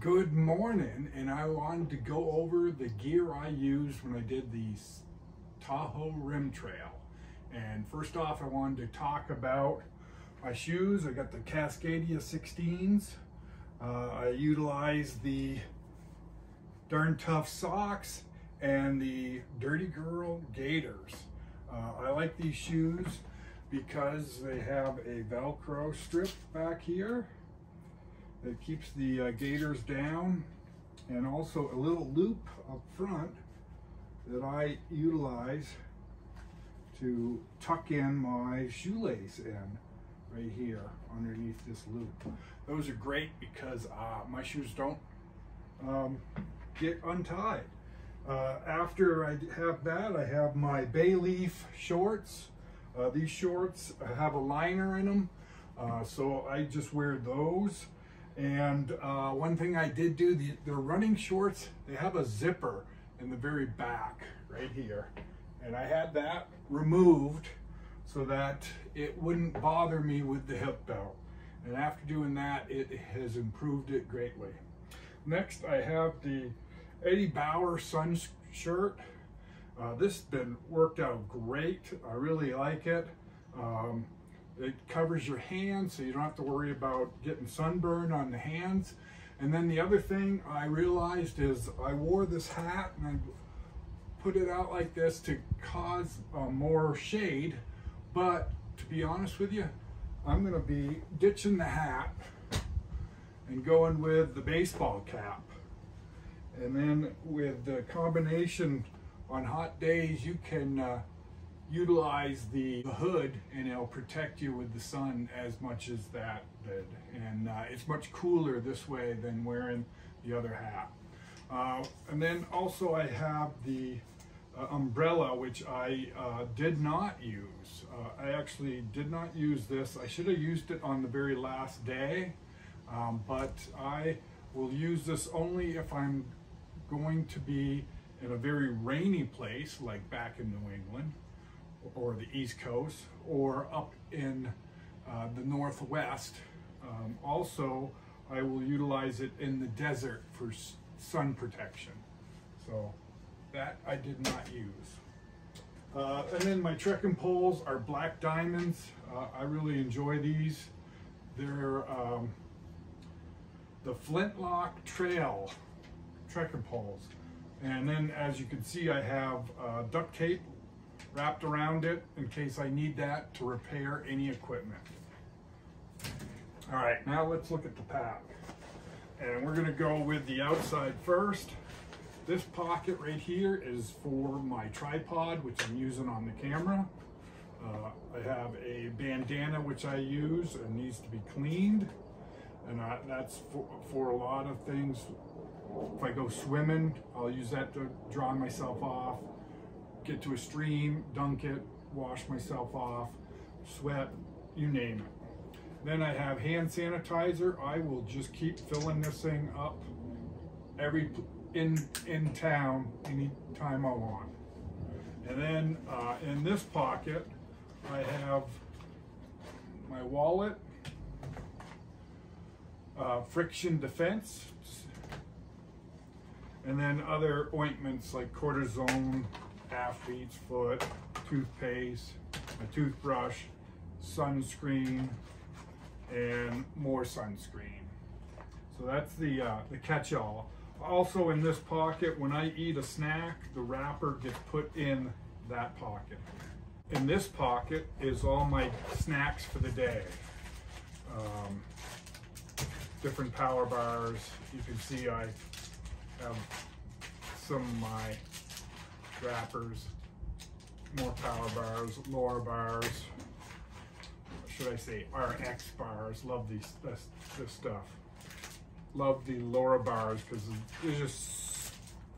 Good morning, and I wanted to go over the gear I used when I did the Tahoe Rim Trail. And first off, I wanted to talk about my shoes. I got the Cascadia 16s. I utilized the Darn Tough socks and the Dirty Girl Gators. I like these shoes because they have a Velcro strip back here that keeps the gators down, and also a little loop up front that I utilize to tuck in my shoelace in right here underneath this loop. Those are great because my shoes don't get untied. After I have that, I have my bay leaf shorts. These shorts have a liner in them, so I just wear those. And one thing I did do, the running shorts, they have a zipper in the very back right here. And I had that removed so that it wouldn't bother me with the hip belt. And after doing that, it has improved it greatly. Next, I have the Eddie Bauer sun shirt. This has been worked out great. I really like it. It covers your hands, so you don't have to worry about getting sunburn on the hands. And then the other thing I realized is I wore this hat and I put it out like this to cause more shade. But to be honest with you, I'm gonna be ditching the hat and going with the baseball cap. And then with the combination on hot days, you can utilize the hood and it'll protect you with the sun as much as that did. And it's much cooler this way than wearing the other hat. And then also I have the umbrella, which I did not use. I actually did not use this. I should have used it on the very last day, but I will use this only if I'm going to be in a very rainy place, like back in New England, or the East Coast, or up in the Northwest. Also, I will utilize it in the desert for sun protection. So that I did not use. And then my trekking poles are black diamonds. I really enjoy these. They're the Flintlock Trail trekking poles. And then, as you can see, I have duct tape wrapped around it in case I need that to repair any equipment. All right, now let's look at the pack. And we're gonna go with the outside first. This pocket right here is for my tripod, which I'm using on the camera. I have a bandana which I use and needs to be cleaned. And that's for a lot of things. If I go swimming, I'll use that to dry myself off. Get to a stream, dunk it, wash myself off, sweat, you name it. Then I have hand sanitizer. I will just keep filling this thing up in town anytime I want. And then in this pocket, I have my wallet, friction defense, and then other ointments like cortisone, athlete's foot, toothpaste, a toothbrush, sunscreen, and more sunscreen. So that's the catch-all. Also in this pocket, when I eat a snack, the wrapper gets put in that pocket. In this pocket is all my snacks for the day. Different power bars. You can see I have some of my wrappers, more power bars, lower bars, should I say RX bars. Love this stuff. Love the Laura bars because there's just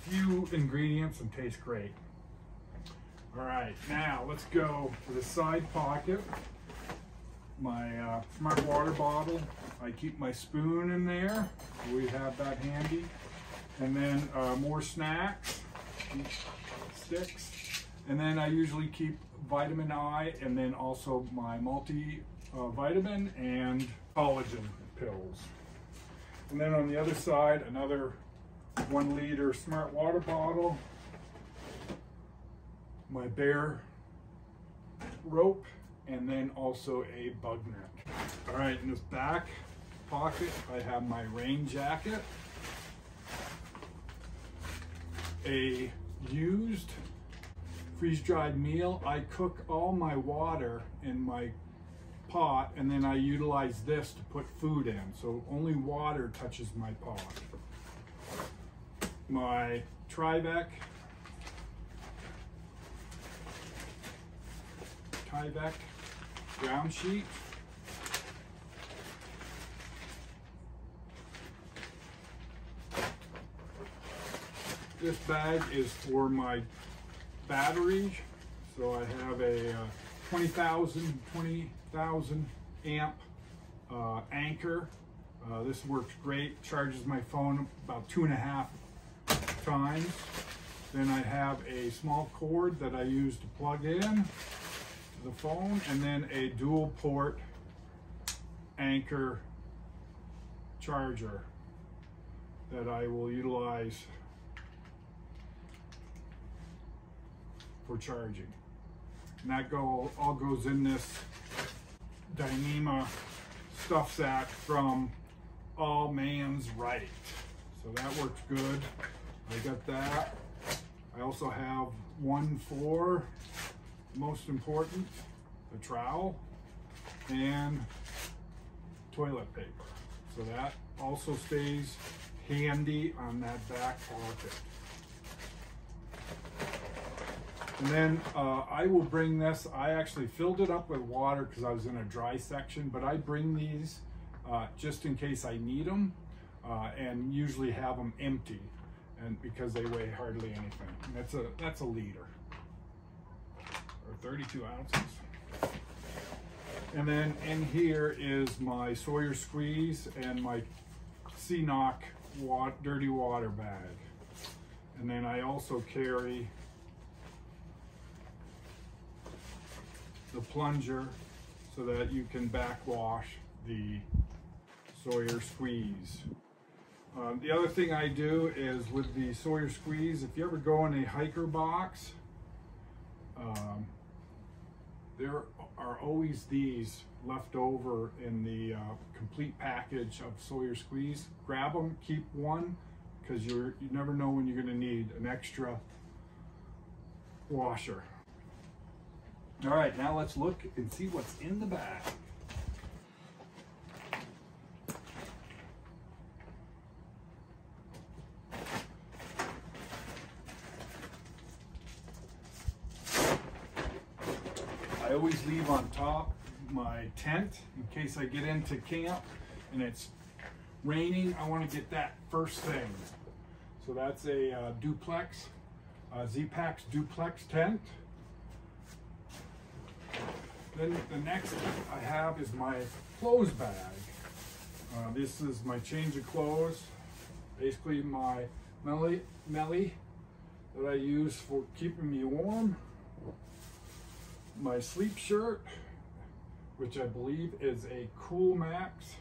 few ingredients and taste great. All right, now let's go to the side pocket. My smart water bottle. I keep my spoon in there. We have that handy. And then more snacks, sticks. And then I usually keep vitamin I, and then also my multivitamin and collagen pills. And then on the other side, another 1 liter smart water bottle, my bear rope, and then also a bug net. All right, in this back pocket, I have my rain jacket, a used freeze-dried meal. I cook all my water in my pot, and then I utilize this to put food in, so only water touches my pot. My Tyvek ground sheet, this bag is for my battery, so I have a 20,000 amp anchor. This works great, charges my phone about 2.5 times. Then I have a small cord that I use to plug in to the phone, and then a dual port anchor charger that I will utilize for charging. And that all goes in this Dyneema stuff sack from All Man's Right. So that works good. I got that. I also have one for, most important, the trowel and toilet paper. So that also stays handy on that back pocket. And then I will bring this, I actually filled it up with water because I was in a dry section, but I bring these just in case I need them, and usually have them empty, and because they weigh hardly anything. And that's a liter, or 32 ounces. And then in here is my Sawyer squeeze and my C-Knock dirty water bag. And then I also carry the plunger so that you can backwash the Sawyer squeeze. The other thing I do is with the Sawyer squeeze, if you ever go in a hiker box, there are always these left over in the complete package of Sawyer squeeze. Grab them, keep one, because you never know when you're going to need an extra washer. All right, now let's look and see what's in the bag. I always leave on top my tent in case I get into camp and it's raining. I want to get that first thing. So that's a duplex, Z-Packs duplex tent. Then the next I have is my clothes bag. This is my change of clothes, basically my melly that I use for keeping me warm. My sleep shirt, which I believe is a Cool Max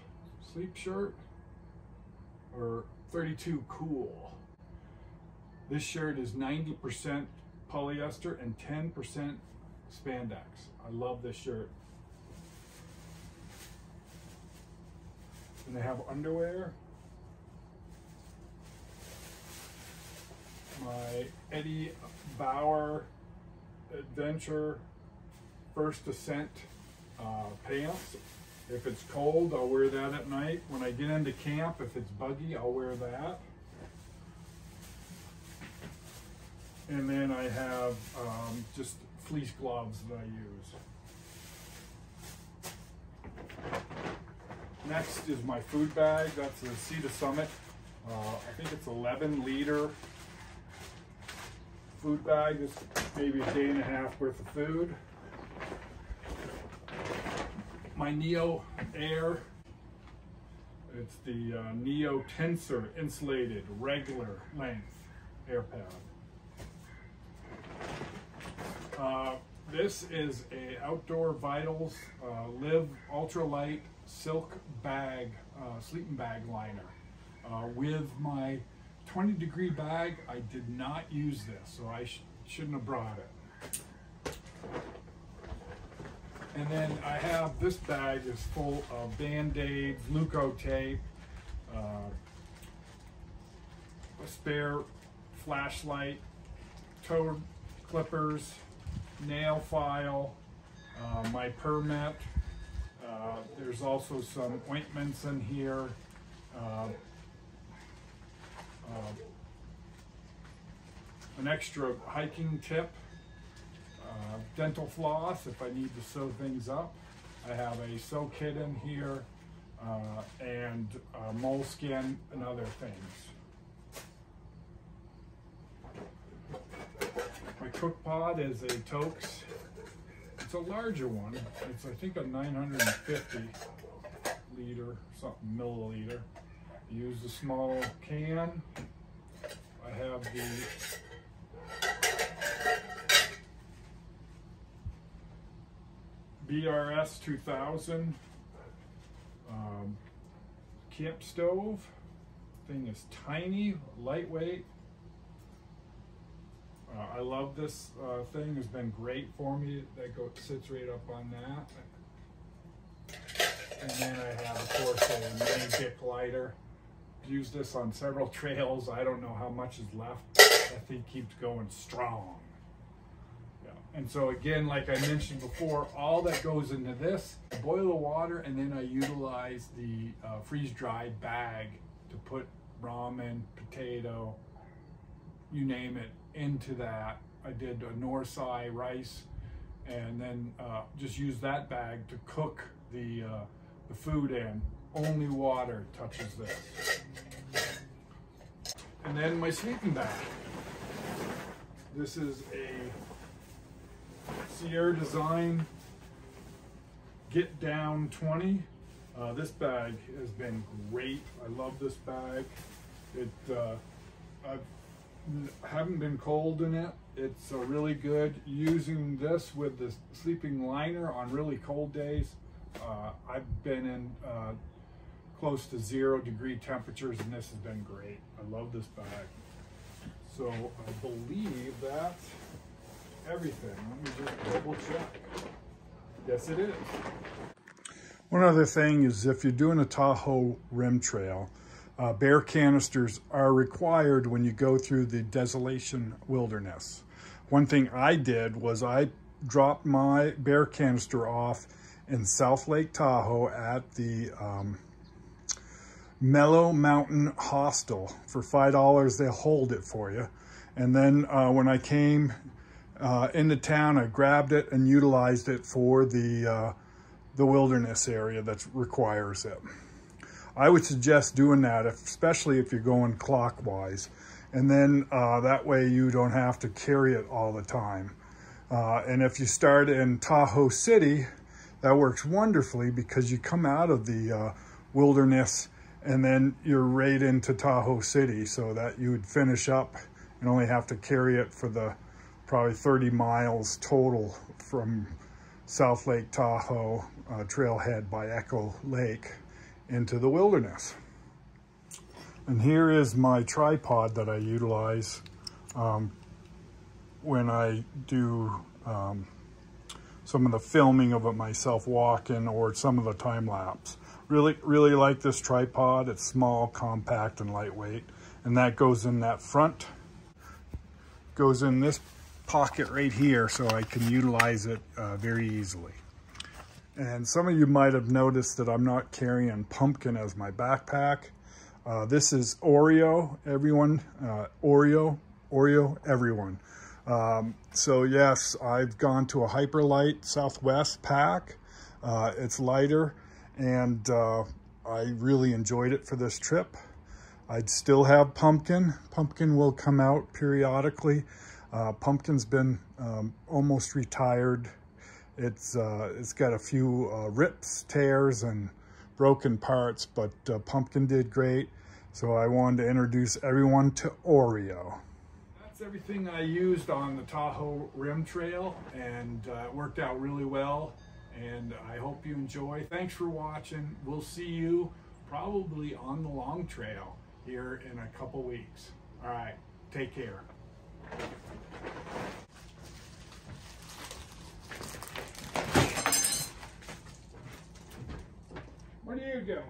sleep shirt, or 32 Cool. This shirt is 90% polyester and 10% spandex. I love this shirt. And they have underwear. My Eddie Bauer Adventure First Ascent pants. If it's cold, I'll wear that at night. When I get into camp, if it's buggy, I'll wear that. And then I have just fleece gloves that I use. Next is my food bag. That's a Cedar Summit. I think it's 11-liter food bag. It's maybe a day and a half worth of food. My Neo Air. It's the Neo Tensor insulated regular length air pad. This is a Outdoor Vitals Live Ultralight Silk bag, sleeping bag liner. With my 20-degree bag, I did not use this, so I shouldn't have brought it. And then I have, this bag is full of Band-Aids, Leukotape, a spare flashlight, toe clippers, nail file, my permit. There's also some ointments in here. An extra hiking tip, dental floss if I need to sew things up. I have a sew kit in here, and moleskin and other things. My cook pot is a Toaks. It's a larger one. It's, I think, a 950 liter, something milliliter. I use the small can. I have the BRS 2000 camp stove. Thing is tiny, lightweight. I love this thing. It's been great for me. That sits right up on that. And then I have, of course, a mini Bic lighter. Used this on several trails. I don't know how much is left. That thing keeps going strong. Yeah. And so again, like I mentioned before, all that goes into this, I boil the water, and then I utilize the freeze-dried bag to put ramen, potato, you name it, into that. I did a Norsai rice, and then just use that bag to cook the food in. Only water touches this. And then my sleeping bag. This is a Sierra Design Get Down 20. This bag has been great. I love this bag. I haven't been cold in it. It's really good. Using this with the sleeping liner on really cold days. I've been in close to 0-degree temperatures, and this has been great. I love this bag. So I believe that's everything. Let me just double check. Yes, it is. One other thing is, if you're doing a Tahoe Rim Trail, bear canisters are required when you go through the Desolation Wilderness. One thing I did was I dropped my bear canister off in South Lake Tahoe at the Mellow Mountain Hostel. For $5, they'll hold it for you. And then when I came into town, I grabbed it and utilized it for the wilderness area that requires it. I would suggest doing that, especially if you're going clockwise. And then that way you don't have to carry it all the time. And if you start in Tahoe City, that works wonderfully, because you come out of the wilderness and then you're right into Tahoe City, so that you would finish up and only have to carry it for the probably 30 miles total from South Lake Tahoe trailhead by Echo Lake into the wilderness. And here is my tripod that I utilize when I do some of the filming of it myself walking, or some of the time lapse. Really like this tripod. It's small, compact, and lightweight. And that goes in that front, goes in this pocket right here, so I can utilize it very easily. And some of you might have noticed that I'm not carrying Pumpkin as my backpack. This is Oreo, everyone. Oreo, everyone. So yes, I've gone to a Hyperlight Southwest pack. It's lighter, and I really enjoyed it for this trip. I'd still have Pumpkin. Pumpkin will come out periodically. Pumpkin's been almost retired. It's got a few rips, tears, and broken parts, but Pumpkin did great. So I wanted to introduce everyone to Oreo. That's everything I used on the Tahoe Rim Trail, and it worked out really well, and I hope you enjoy. Thanks for watching. We'll see you probably on the long trail. here in a couple weeks. All right, take care. What are you doing?